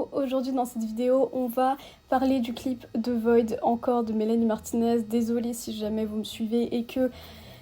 Hello, aujourd'hui dans cette vidéo on va parler du clip de Void, encore de Mélanie Martinez. Désolée si jamais vous me suivez et que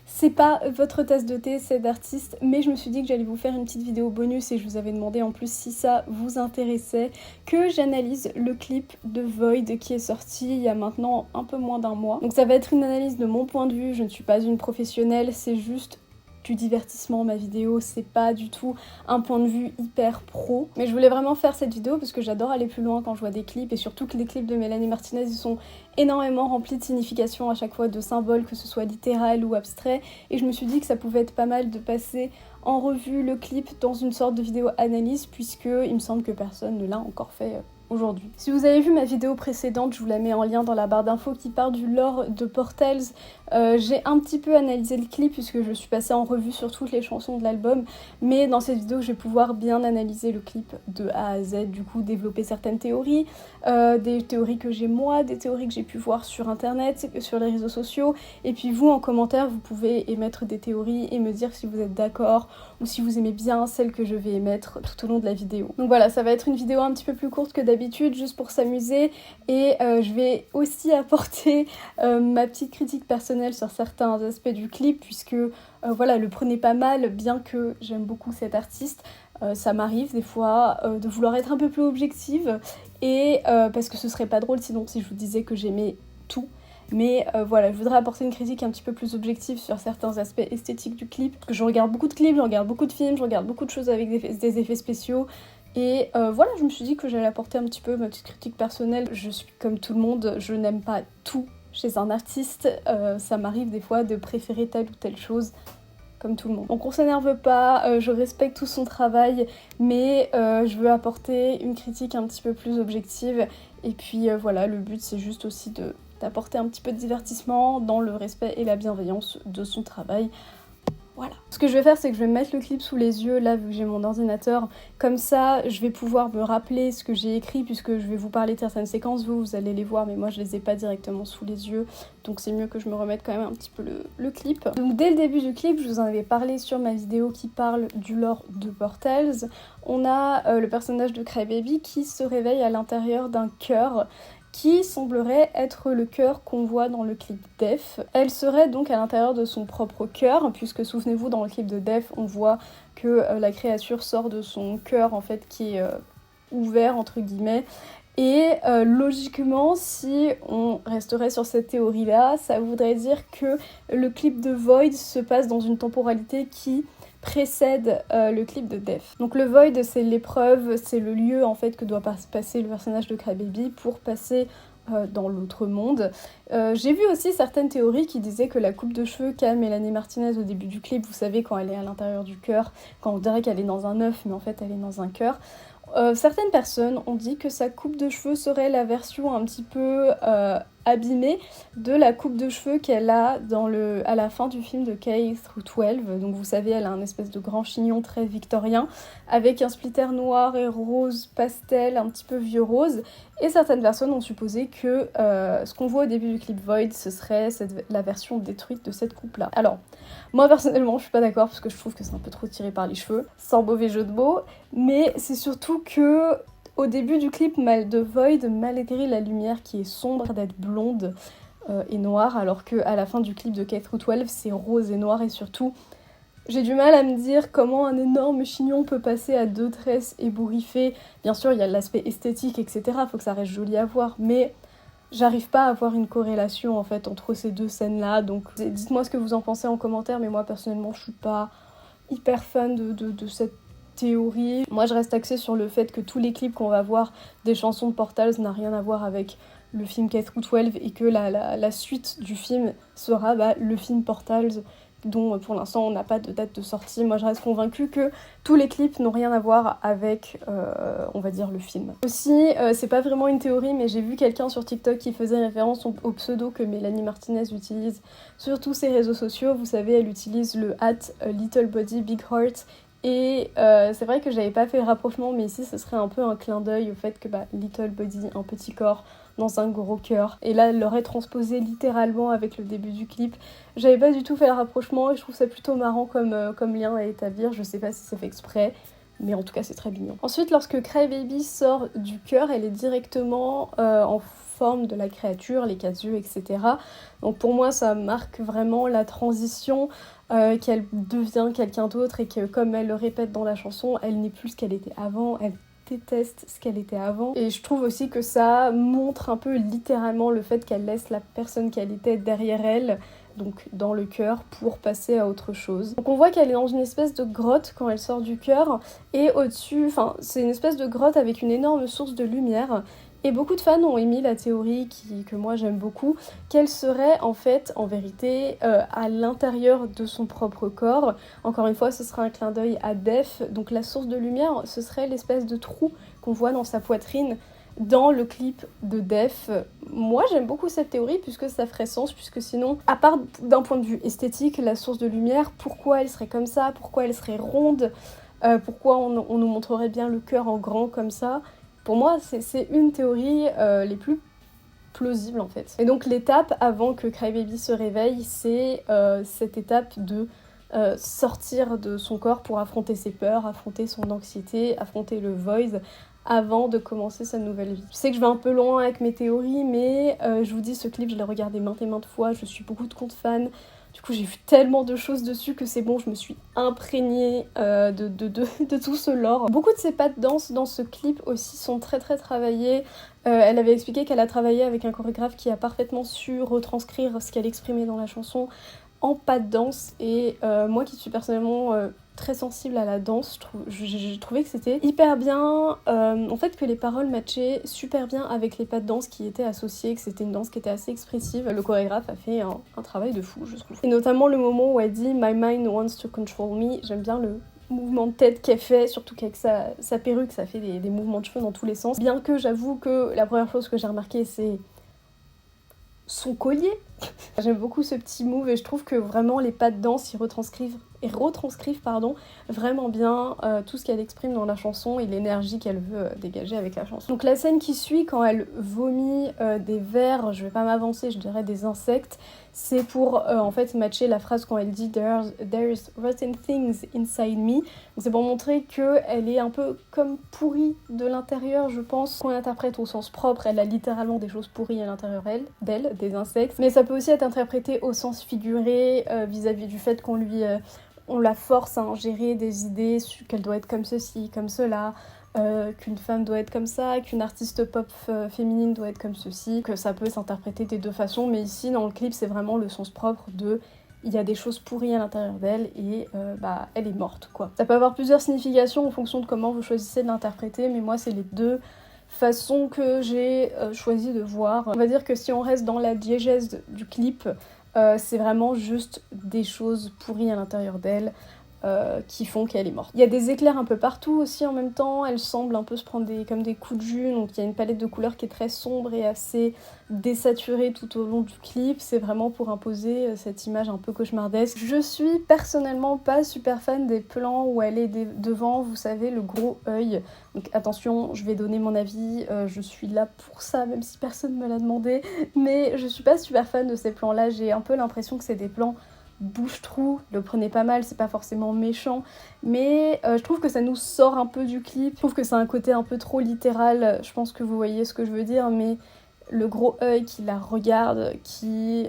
c'est pas votre tasse de thé cette artiste, mais je me suis dit que j'allais vous faire une petite vidéo bonus et je vous avais demandé en plus si ça vous intéressait que j'analyse le clip de Void qui est sorti il y a maintenant un peu moins d'un mois. Donc ça va être une analyse de mon point de vue, je ne suis pas une professionnelle, c'est juste du divertissement ma vidéo, c'est pas du tout un point de vue hyper pro, mais je voulais vraiment faire cette vidéo parce que j'adore aller plus loin quand je vois des clips et surtout que les clips de Mélanie Martinez ils sont énormément remplis de signification à chaque fois, de symboles, que ce soit littéral ou abstrait, et je me suis dit que ça pouvait être pas mal de passer en revue le clip dans une sorte de vidéo analyse puisque il me semble que personne ne l'a encore fait aujourd'hui. Si vous avez vu ma vidéo précédente, je vous la mets en lien dans la barre d'infos qui parle du lore de Portals. J'ai un petit peu analysé le clip puisque je suis passée en revue sur toutes les chansons de l'album, mais dans cette vidéo je vais pouvoir bien analyser le clip de A à Z, du coup développer certaines théories, des théories que j'ai moi, des théories que j'ai pu voir sur internet, sur les réseaux sociaux, et puis vous en commentaire vous pouvez émettre des théories et me dire si vous êtes d'accord ou si vous aimez bien celles que je vais émettre tout au long de la vidéo. Donc voilà, ça va être une vidéo un petit peu plus courte que d'habitude, juste pour s'amuser, et je vais aussi apporter ma petite critique personnelle sur certains aspects du clip, puisque voilà, le prenez pas mal, bien que j'aime beaucoup cette artiste. Ça m'arrive des fois de vouloir être un peu plus objective, et parce que ce serait pas drôle sinon si je vous disais que j'aimais tout. Mais voilà, je voudrais apporter une critique un petit peu plus objective sur certains aspects esthétiques du clip. Parce que je regarde beaucoup de clips, je regarde beaucoup de films, je regarde beaucoup de choses avec des effets spéciaux. Et voilà, je me suis dit que j'allais apporter un petit peu ma petite critique personnelle. Je suis comme tout le monde, je n'aime pas tout chez un artiste. Ça m'arrive des fois de préférer telle ou telle chose, comme tout le monde. Donc on s'énerve pas, je respecte tout son travail, mais je veux apporter une critique un petit peu plus objective. Et puis voilà, le but c'est juste aussi d'apporter un petit peu de divertissement dans le respect et la bienveillance de son travail. Voilà. Ce que je vais faire, c'est que je vais mettre le clip sous les yeux, là, vu que j'ai mon ordinateur. Comme ça, je vais pouvoir me rappeler ce que j'ai écrit, puisque je vais vous parler de certaines séquences. Vous allez les voir, mais moi, je les ai pas directement sous les yeux. Donc c'est mieux que je me remette quand même un petit peu le clip. Donc dès le début du clip, je vous en avais parlé sur ma vidéo qui parle du lore de Portals. On a le personnage de Crybaby qui se réveille à l'intérieur d'un cœur qui semblerait être le cœur qu'on voit dans le clip Def. Elle serait donc à l'intérieur de son propre cœur, puisque souvenez-vous, dans le clip de Def, on voit que la créature sort de son cœur, en fait, qui est ouvert, entre guillemets. Et logiquement, si on resterait sur cette théorie-là, ça voudrait dire que le clip de Void se passe dans une temporalité qui précède le clip de Def. Donc le Void, c'est l'épreuve, c'est le lieu en fait que doit passer le personnage de Crybaby pour passer dans l'autre monde. J'ai vu aussi certaines théories qui disaient que la coupe de cheveux qu'a Mélanie Martinez au début du clip, vous savez, quand elle est à l'intérieur du cœur, quand on dirait qu'elle est dans un œuf mais en fait elle est dans un cœur, certaines personnes ont dit que sa coupe de cheveux serait la version un petit peu abîmée de la coupe de cheveux qu'elle a à la fin du film de K-12. Donc vous savez, elle a un espèce de grand chignon très victorien avec un splitter noir et rose pastel, un petit peu vieux rose. Et certaines personnes ont supposé que ce qu'on voit au début du clip Void, ce serait la version détruite de cette coupe-là. Alors, moi personnellement, je suis pas d'accord parce que je trouve que c'est un peu trop tiré par les cheveux, sans mauvais jeu de mots, mais c'est surtout que au début du clip de Void, malgré la lumière qui est sombre d'être blonde et noire, alors qu'à la fin du clip de K-12, c'est rose et noir, et surtout, j'ai du mal à me dire comment un énorme chignon peut passer à deux tresses ébouriffées. Bien sûr, il y a l'aspect esthétique, etc., faut que ça reste joli à voir, mais j'arrive pas à avoir une corrélation en fait entre ces deux scènes-là, donc dites-moi ce que vous en pensez en commentaire, mais moi personnellement, je suis pas hyper fan de cette théorie. Moi je reste axée sur le fait que tous les clips qu'on va voir des chansons de Portals n'a rien à voir avec le film K-12 et que la suite du film sera le film Portals dont pour l'instant on n'a pas de date de sortie. Moi je reste convaincue que tous les clips n'ont rien à voir avec on va dire le film. Aussi c'est pas vraiment une théorie, mais j'ai vu quelqu'un sur TikTok qui faisait référence au pseudo que Mélanie Martinez utilise sur tous ses réseaux sociaux. Vous savez, elle utilise le @littlebodybigheart. Et c'est vrai que j'avais pas fait le rapprochement, mais ici ce serait un peu un clin d'œil au fait que little body, un petit corps dans un gros cœur. Et là elle l'aurait transposé littéralement avec le début du clip. J'avais pas du tout fait le rapprochement et je trouve ça plutôt marrant comme lien à établir. Je sais pas si c'est fait exprès, mais en tout cas c'est très mignon. Ensuite, lorsque Crybaby sort du cœur, elle est directement en forme de la créature, les 4 yeux, etc. Donc pour moi ça marque vraiment la transition, qu'elle devient quelqu'un d'autre et que, comme elle le répète dans la chanson, elle n'est plus ce qu'elle était avant, elle déteste ce qu'elle était avant. Et je trouve aussi que ça montre un peu littéralement le fait qu'elle laisse la personne qu'elle était derrière elle, donc dans le cœur, pour passer à autre chose. Donc on voit qu'elle est dans une espèce de grotte quand elle sort du cœur, et au-dessus, enfin c'est une espèce de grotte avec une énorme source de lumière. Et beaucoup de fans ont émis la théorie, que moi j'aime beaucoup, qu'elle serait en fait, en vérité, à l'intérieur de son propre corps. Encore une fois, ce sera un clin d'œil à Def, donc la source de lumière, ce serait l'espèce de trou qu'on voit dans sa poitrine dans le clip de Def. Moi j'aime beaucoup cette théorie puisque ça ferait sens, puisque sinon, à part d'un point de vue esthétique, la source de lumière, pourquoi elle serait comme ça, pourquoi elle serait ronde, pourquoi on nous montrerait bien le cœur en grand comme ça. Pour moi, c'est une théorie les plus plausibles en fait. Et donc l'étape avant que Crybaby se réveille, c'est cette étape de sortir de son corps pour affronter ses peurs, affronter son anxiété, affronter le void, avant de commencer sa nouvelle vie. Je sais que je vais un peu loin avec mes théories, mais je vous dis, ce clip, je l'ai regardé maintes et maintes fois, je suis beaucoup de comptes fans. Du coup, j'ai vu tellement de choses dessus que c'est bon, je me suis imprégnée de tout ce lore. Beaucoup de ses pas de danse dans ce clip aussi sont très très travaillés. Elle avait expliqué qu'elle a travaillé avec un chorégraphe qui a parfaitement su retranscrire ce qu'elle exprimait dans la chanson en pas de danse. Et moi qui suis personnellement très sensible à la danse, j'ai trouvé que c'était hyper bien, en fait que les paroles matchaient super bien avec les pas de danse qui étaient associés, que c'était une danse qui était assez expressive. Le chorégraphe a fait un travail de fou, je trouve. Et notamment le moment où elle dit « My mind wants to control me », j'aime bien le mouvement de tête qu'elle fait, surtout qu'avec sa perruque, ça fait des mouvements de cheveux dans tous les sens. Bien que j'avoue que la première chose que j'ai remarqué, c'est son collier. J'aime beaucoup ce petit move et je trouve que vraiment les pas de danse ils retranscrivent vraiment bien tout ce qu'elle exprime dans la chanson et l'énergie qu'elle veut dégager avec la chanson. Donc la scène qui suit, quand elle vomit des vers, je vais pas m'avancer, je dirais des insectes, c'est pour en fait matcher la phrase quand elle dit There's rotten things inside me. Donc c'est pour montrer qu'elle est un peu comme pourrie de l'intérieur, je pense. Qu'on l'interprète au sens propre, elle a littéralement des choses pourries à l'intérieur d'elle, des insectes. Mais ça peut aussi être interprété au sens figuré, vis-à-vis du fait on la force à ingérer des idées, qu'elle doit être comme ceci, comme cela, qu'une femme doit être comme ça, qu'une artiste pop féminine doit être comme ceci, que ça peut s'interpréter des deux façons, mais ici dans le clip c'est vraiment le sens propre de il y a des choses pourries à l'intérieur d'elle et elle est morte quoi. Ça peut avoir plusieurs significations en fonction de comment vous choisissez de l'interpréter, mais moi c'est les deux façons que j'ai choisi de voir. On va dire que si on reste dans la diégèse du clip, c'est vraiment juste des choses pourries à l'intérieur d'elle qui font qu'elle est morte. Il y a des éclairs un peu partout aussi en même temps, elle semble un peu se prendre comme des coups de jus, donc il y a une palette de couleurs qui est très sombre et assez désaturée tout au long du clip, c'est vraiment pour imposer cette image un peu cauchemardesque. Je suis personnellement pas super fan des plans où elle est devant, vous savez, le gros œil. Donc attention, je vais donner mon avis, je suis là pour ça, même si personne me l'a demandé, mais je suis pas super fan de ces plans-là, j'ai un peu l'impression que c'est des plans bouche-trou, le prenez pas mal, c'est pas forcément méchant, mais je trouve que ça nous sort un peu du clip, je trouve que c'est un côté un peu trop littéral, je pense que vous voyez ce que je veux dire, mais le gros œil qui la regarde, qui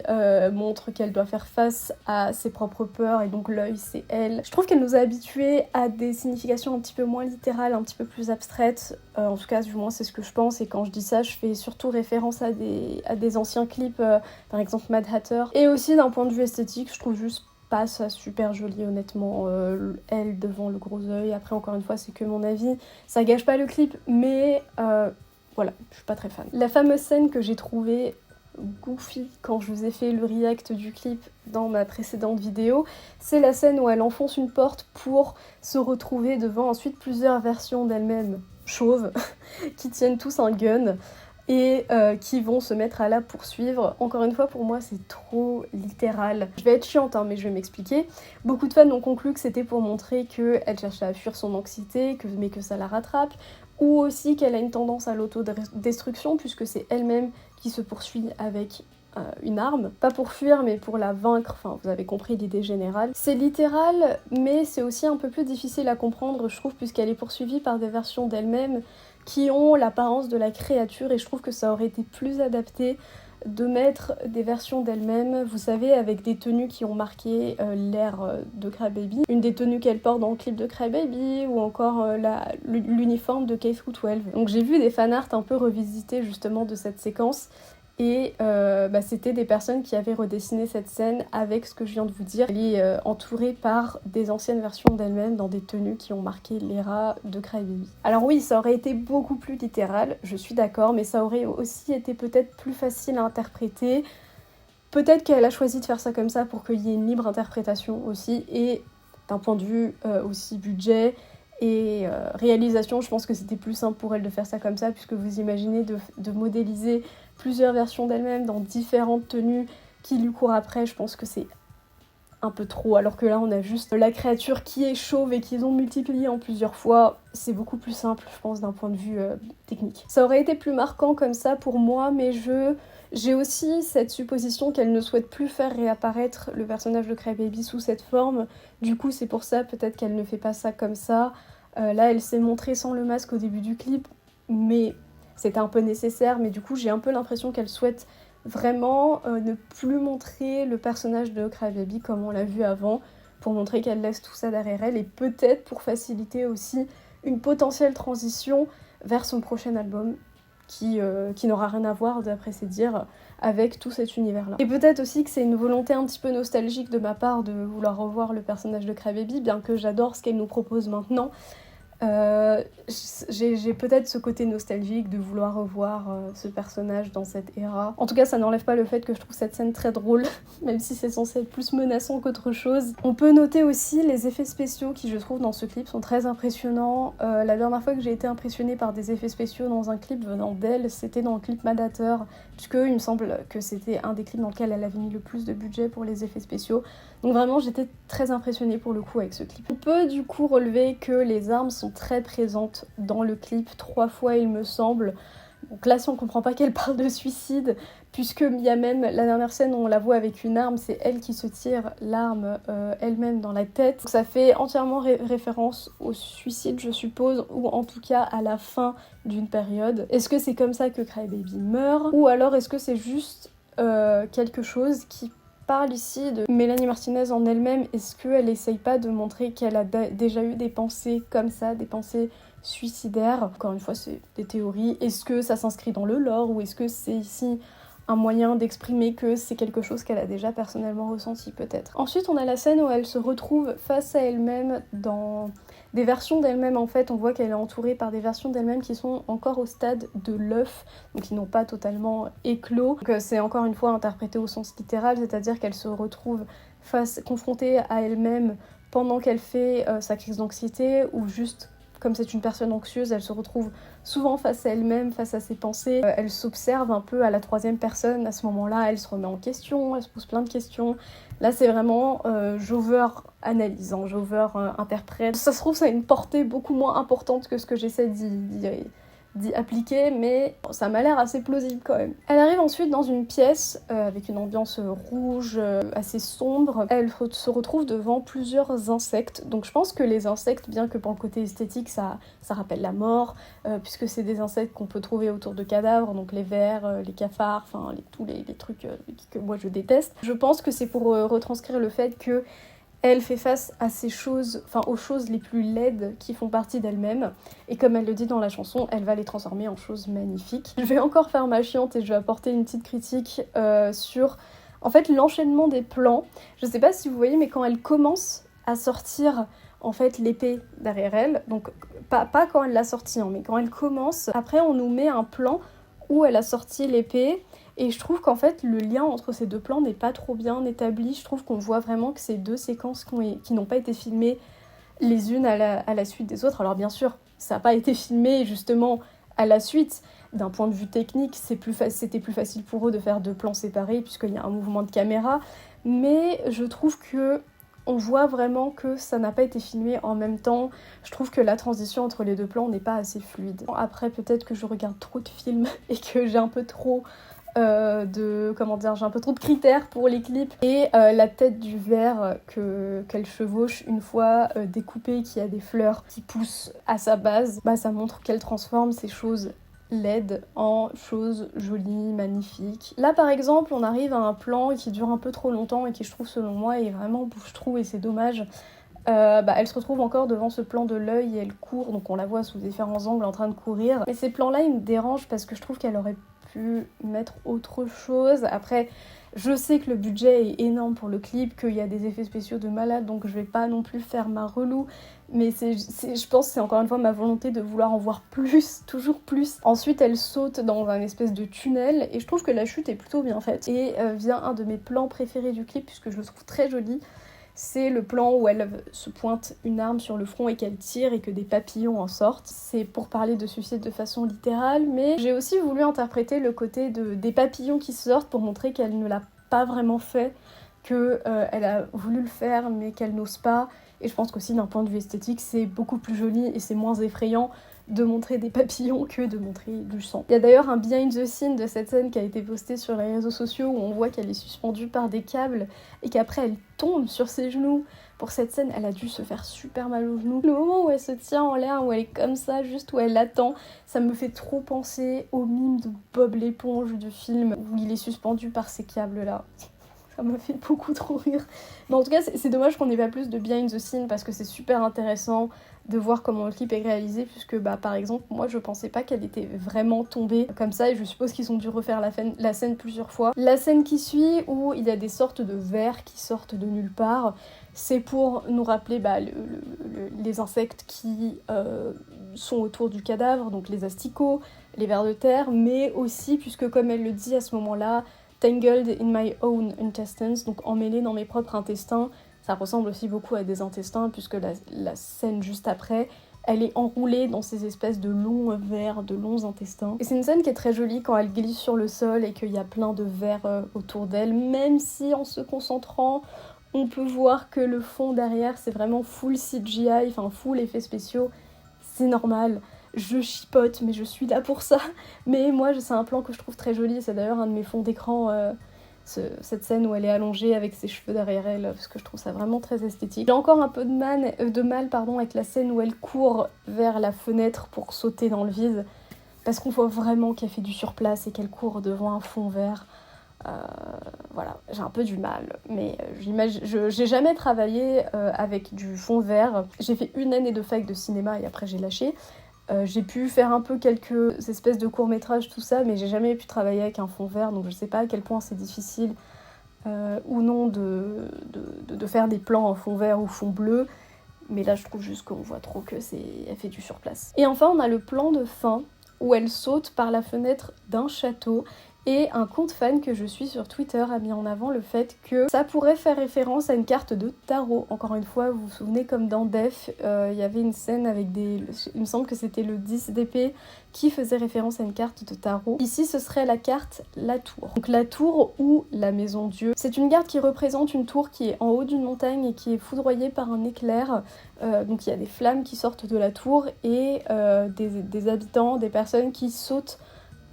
montre qu'elle doit faire face à ses propres peurs, et donc l'œil c'est elle. Je trouve qu'elle nous a habitués à des significations un petit peu moins littérales, un petit peu plus abstraites, en tout cas du moins c'est ce que je pense, et quand je dis ça je fais surtout référence à des anciens clips, par exemple Mad Hatter, et aussi d'un point de vue esthétique, je trouve juste pas ça super joli honnêtement, elle devant le gros œil. Après encore une fois c'est que mon avis, ça gâche pas le clip, mais voilà, je suis pas très fan. La fameuse scène que j'ai trouvée goofy quand je vous ai fait le react du clip dans ma précédente vidéo, c'est la scène où elle enfonce une porte pour se retrouver devant ensuite plusieurs versions d'elle-même chauves qui tiennent tous un gun et qui vont se mettre à la poursuivre. Encore une fois, pour moi, c'est trop littéral. Je vais être chiante, hein, mais je vais m'expliquer. Beaucoup de fans ont conclu que c'était pour montrer qu'elle cherchait à fuir son anxiété, mais que ça la rattrape, ou aussi qu'elle a une tendance à l'autodestruction, puisque c'est elle-même qui se poursuit avec une arme, pas pour fuir mais pour la vaincre, enfin vous avez compris l'idée générale. C'est littéral mais c'est aussi un peu plus difficile à comprendre je trouve puisqu'elle est poursuivie par des versions d'elle-même qui ont l'apparence de la créature et je trouve que ça aurait été plus adapté de mettre des versions d'elle-même, vous savez, avec des tenues qui ont marqué l'ère de Crybaby. Une des tenues qu'elle porte dans le clip de Crybaby, ou encore l'uniforme de K-12. Donc j'ai vu des fanarts un peu revisités justement de cette séquence, et c'était des personnes qui avaient redessiné cette scène avec ce que je viens de vous dire. Elle est entourée par des anciennes versions d'elle-même dans des tenues qui ont marqué l'era de Crybaby. Alors oui, ça aurait été beaucoup plus littéral, je suis d'accord, mais ça aurait aussi été peut-être plus facile à interpréter. Peut-être qu'elle a choisi de faire ça comme ça pour qu'il y ait une libre interprétation aussi, et d'un point de vue aussi budget et réalisation, je pense que c'était plus simple pour elle de faire ça comme ça, puisque vous imaginez de modéliser plusieurs versions d'elle-même dans différentes tenues qui lui courent après, je pense que c'est un peu trop, alors que là on a juste la créature qui est chauve et qu'ils ont multiplié en plusieurs fois, c'est beaucoup plus simple je pense d'un point de vue technique. Ça aurait été plus marquant comme ça pour moi, mais j'ai aussi cette supposition qu'elle ne souhaite plus faire réapparaître le personnage de Crybaby sous cette forme, du coup c'est pour ça peut-être qu'elle ne fait pas ça comme ça. Là elle s'est montrée sans le masque au début du clip, mais c'était un peu nécessaire, mais du coup j'ai un peu l'impression qu'elle souhaite vraiment ne plus montrer le personnage de Crybaby comme on l'a vu avant, pour montrer qu'elle laisse tout ça derrière elle, et peut-être pour faciliter aussi une potentielle transition vers son prochain album, qui n'aura rien à voir, d'après ses dires, avec tout cet univers-là. Et peut-être aussi que c'est une volonté un petit peu nostalgique de ma part de vouloir revoir le personnage de Crybaby, bien que j'adore ce qu'elle nous propose maintenant. J'ai peut-être ce côté nostalgique de vouloir revoir ce personnage dans cette ère. En tout cas, ça n'enlève pas le fait que je trouve cette scène très drôle, même si c'est censé être plus menaçant qu'autre chose. On peut noter aussi les effets spéciaux qui, je trouve, dans ce clip sont très impressionnants. La dernière fois que j'ai été impressionnée par des effets spéciaux dans un clip venant d'elle, c'était dans le clip Madateur, puisque il me semble que c'était un des clips dans lequel elle avait mis le plus de budget pour les effets spéciaux. Donc vraiment, j'étais très impressionnée pour le coup avec ce clip. On peut du coup relever que les armes sont très présentes dans le clip, 3 fois il me semble. Donc là, si on comprend pas qu'elle parle de suicide, puisqu'il y a même la dernière scène où on la voit avec une arme, c'est elle qui se tire l'arme elle-même dans la tête. Donc ça fait entièrement référence au suicide, je suppose, ou en tout cas à la fin d'une période. Est-ce que c'est comme ça que Crybaby meurt, ou alors est-ce que c'est juste quelque chose qui parle ici de Mélanie Martinez en elle-même? Est-ce qu'elle essaye pas de montrer qu'elle a déjà eu des pensées comme ça, des pensées suicidaires? Encore une fois, c'est des théories. Est-ce que ça s'inscrit dans le lore, ou est-ce que c'est ici un moyen d'exprimer que c'est quelque chose qu'elle a déjà personnellement ressenti peut-être? Ensuite, on a la scène où elle se retrouve face à elle-même dans des versions d'elle-même. En fait, on voit qu'elle est entourée par des versions d'elle-même qui sont encore au stade de l'œuf, donc qui n'ont pas totalement éclos. Donc c'est encore une fois interprété au sens littéral, c'est-à-dire qu'elle se retrouve confrontée à elle-même pendant qu'elle fait sa crise d'anxiété, ou juste comme c'est une personne anxieuse, elle se retrouve souvent face à elle-même, face à ses pensées. Elle s'observe un peu à la troisième personne. À ce moment-là, elle se remet en question, elle se pose plein de questions. Là, c'est vraiment Jover analyse, Jover interprète. Ça se trouve, ça a une portée beaucoup moins importante que ce que j'essaie d'y appliquer, mais ça m'a l'air assez plausible quand même. Elle arrive ensuite dans une pièce avec une ambiance rouge assez sombre. Elle se retrouve devant plusieurs insectes, donc je pense que les insectes, bien que pour le côté esthétique ça rappelle la mort, puisque c'est des insectes qu'on peut trouver autour de cadavres, donc les vers, les cafards, enfin tous les trucs que moi je déteste. Je pense que c'est pour retranscrire le fait que elle fait face à ces choses, enfin aux choses les plus laides qui font partie d'elle-même, et comme elle le dit dans la chanson, elle va les transformer en choses magnifiques. Je vais encore faire ma chiante et je vais apporter une petite critique sur en fait l'enchaînement des plans. Je sais pas si vous voyez, mais quand elle commence à sortir en fait l'épée derrière elle, donc pas quand elle l'a sortie, mais quand elle commence, après on nous met un plan où elle a sorti l'épée. Et je trouve qu'en fait, le lien entre ces deux plans n'est pas trop bien établi. Je trouve qu'on voit vraiment que c'est deux séquences qui n'ont pas été filmées les unes à la suite des autres. Alors bien sûr, ça n'a pas été filmé justement à la suite. D'un point de vue technique, c'était plus facile pour eux de faire deux plans séparés puisqu'il y a un mouvement de caméra. Mais je trouve que on voit vraiment que ça n'a pas été filmé en même temps. Je trouve que la transition entre les deux plans n'est pas assez fluide. Après, peut-être que je regarde trop de films et que j'ai un peu trop j'ai un peu trop de critères pour les clips. Et la tête du verre qu'elle chevauche une fois découpée, qui a des fleurs qui poussent à sa base, bah ça montre qu'elle transforme ces choses laides en choses jolies, magnifiques. Là par exemple on arrive à un plan qui dure un peu trop longtemps et qui je trouve selon moi est vraiment bouche-trou et c'est dommage. Elle se retrouve encore devant ce plan de l'œil et elle court, donc on la voit sous différents angles en train de courir. Et ces plans-là, ils me dérangent parce que je trouve qu'elle aurait pu mettre autre chose. Après, je sais que le budget est énorme pour le clip, qu'il y a des effets spéciaux de malade, donc je vais pas non plus faire ma relou. Mais je pense que c'est encore une fois ma volonté de vouloir en voir plus, toujours plus. Ensuite, elle saute dans un espèce de tunnel et je trouve que la chute est plutôt bien faite. Et vient un de mes plans préférés du clip, puisque je le trouve très joli. C'est le plan où elle se pointe une arme sur le front et qu'elle tire et que des papillons en sortent. C'est pour parler de suicide de façon littérale, mais j'ai aussi voulu interpréter le côté des papillons qui sortent pour montrer qu'elle ne l'a pas vraiment fait, qu'elle a voulu le faire mais qu'elle n'ose pas. Et je pense qu'aussi d'un point de vue esthétique, c'est beaucoup plus joli et c'est moins effrayant de montrer des papillons que de montrer du sang. Il y a d'ailleurs un behind the scene de cette scène qui a été posté sur les réseaux sociaux où on voit qu'elle est suspendue par des câbles et qu'après elle tombe sur ses genoux. Pour cette scène, elle a dû se faire super mal aux genoux. Le moment où elle se tient en l'air, où elle est comme ça, juste où elle attend, ça me fait trop penser au mime de Bob l'éponge du film où il est suspendu par ces câbles là. Ça m'a fait beaucoup trop rire. Mais en tout cas, c'est dommage qu'on n'ait pas plus de behind the scene parce que c'est super intéressant de voir comment le clip est réalisé, puisque par exemple, moi je pensais pas qu'elle était vraiment tombée comme ça et je suppose qu'ils ont dû refaire la scène plusieurs fois. La scène qui suit, où il y a des sortes de vers qui sortent de nulle part, c'est pour nous rappeler les insectes qui sont autour du cadavre, donc les asticots, les vers de terre, mais aussi, puisque comme elle le dit à ce moment-là, Tangled in my own intestines, donc emmêlée dans mes propres intestins. Ça ressemble aussi beaucoup à des intestins, puisque la scène juste après, elle est enroulée dans ces espèces de longs vers, de longs intestins. Et c'est une scène qui est très jolie quand elle glisse sur le sol et qu'il y a plein de vers autour d'elle, même si en se concentrant, on peut voir que le fond derrière, c'est vraiment full CGI, enfin full effets spéciaux, c'est normal. Je chipote, mais je suis là pour ça. Mais moi, c'est un plan que je trouve très joli. C'est d'ailleurs un de mes fonds d'écran, cette scène où elle est allongée avec ses cheveux derrière elle, parce que je trouve ça vraiment très esthétique. J'ai encore un peu de mal avec la scène où elle court vers la fenêtre pour sauter dans le vide, parce qu'on voit vraiment qu'elle fait du surplace et qu'elle court devant un fond vert. Voilà, j'ai un peu du mal, mais j'ai jamais travaillé avec du fond vert. J'ai fait une année de fac de cinéma et après j'ai lâché. J'ai pu faire un peu quelques espèces de courts-métrages, tout ça, mais j'ai jamais pu travailler avec un fond vert, donc je sais pas à quel point c'est difficile ou non de faire des plans en fond vert ou fond bleu, mais là je trouve juste qu'on voit trop que elle fait du surplace. Et enfin on a le plan de fin où elle saute par la fenêtre d'un château. Et un compte fan que je suis sur Twitter a mis en avant le fait que ça pourrait faire référence à une carte de tarot. Encore une fois, vous vous souvenez, comme dans Def, il y avait une scène avec il me semble que c'était le 10 d'épée qui faisait référence à une carte de tarot. Ici, ce serait la carte La Tour. Donc la Tour ou la Maison Dieu. C'est une carte qui représente une tour qui est en haut d'une montagne et qui est foudroyée par un éclair. Donc il y a des flammes qui sortent de la tour et des habitants, des personnes qui sautent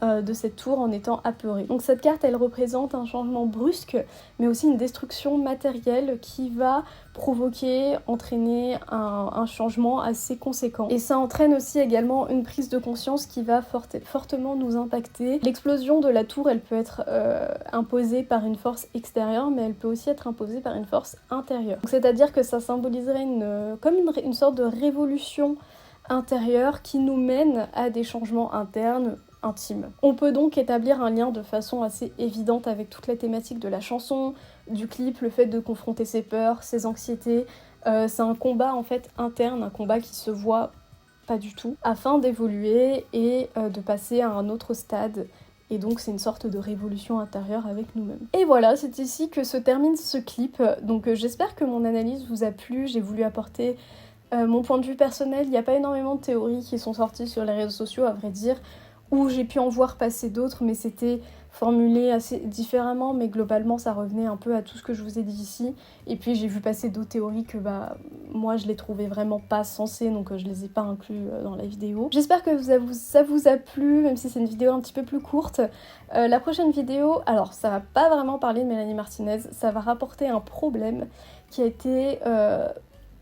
de cette tour en étant apeurée. Donc cette carte, elle représente un changement brusque, mais aussi une destruction matérielle qui va provoquer, entraîner un changement assez conséquent. Et ça entraîne aussi également une prise de conscience qui va fortement nous impacter. L'explosion de la tour, elle peut être imposée par une force extérieure, mais elle peut aussi être imposée par une force intérieure. Donc, c'est-à-dire que ça symboliserait une sorte de révolution intérieure qui nous mène à des changements internes intime. On peut donc établir un lien de façon assez évidente avec toute la thématique de la chanson, du clip, le fait de confronter ses peurs, ses anxiétés. C'est un combat en fait interne, un combat qui se voit pas du tout, afin d'évoluer et de passer à un autre stade. Et donc c'est une sorte de révolution intérieure avec nous-mêmes. Et voilà, c'est ici que se termine ce clip. Donc j'espère que mon analyse vous a plu, j'ai voulu apporter mon point de vue personnel. Il n'y a pas énormément de théories qui sont sorties sur les réseaux sociaux, à vrai dire. où j'ai pu en voir passer d'autres, mais c'était formulé assez différemment, mais globalement ça revenait un peu à tout ce que je vous ai dit ici. Et puis j'ai vu passer d'autres théories que moi je les trouvais vraiment pas sensées, donc je les ai pas inclus dans la vidéo. J'espère que ça vous a plu, même si c'est une vidéo un petit peu plus courte. La prochaine vidéo, alors ça va pas vraiment parler de Mélanie Martinez, ça va rapporter un problème qui a été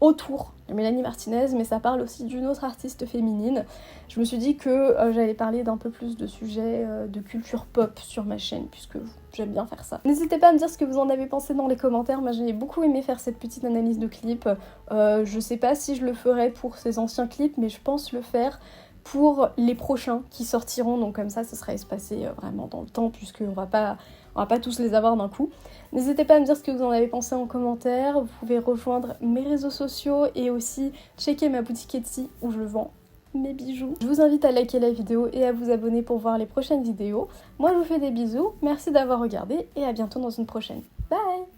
autour de Mélanie Martinez, mais ça parle aussi d'une autre artiste féminine. Je me suis dit que j'allais parler d'un peu plus de sujets de culture pop sur ma chaîne, puisque j'aime bien faire ça. N'hésitez pas à me dire ce que vous en avez pensé dans les commentaires. Moi j'ai beaucoup aimé faire cette petite analyse de clip. Je sais pas si je le ferai pour ces anciens clips, mais je pense le faire pour les prochains qui sortiront, donc comme ça sera espacé vraiment dans le temps, puisqu'on va pas tous les avoir d'un coup. N'hésitez pas à me dire ce que vous en avez pensé en commentaire. Vous pouvez rejoindre mes réseaux sociaux et aussi checker ma boutique Etsy où je vends mes bijoux. Je vous invite à liker la vidéo et à vous abonner pour voir les prochaines vidéos. Moi je vous fais des bisous, merci d'avoir regardé et à bientôt dans une prochaine. Bye!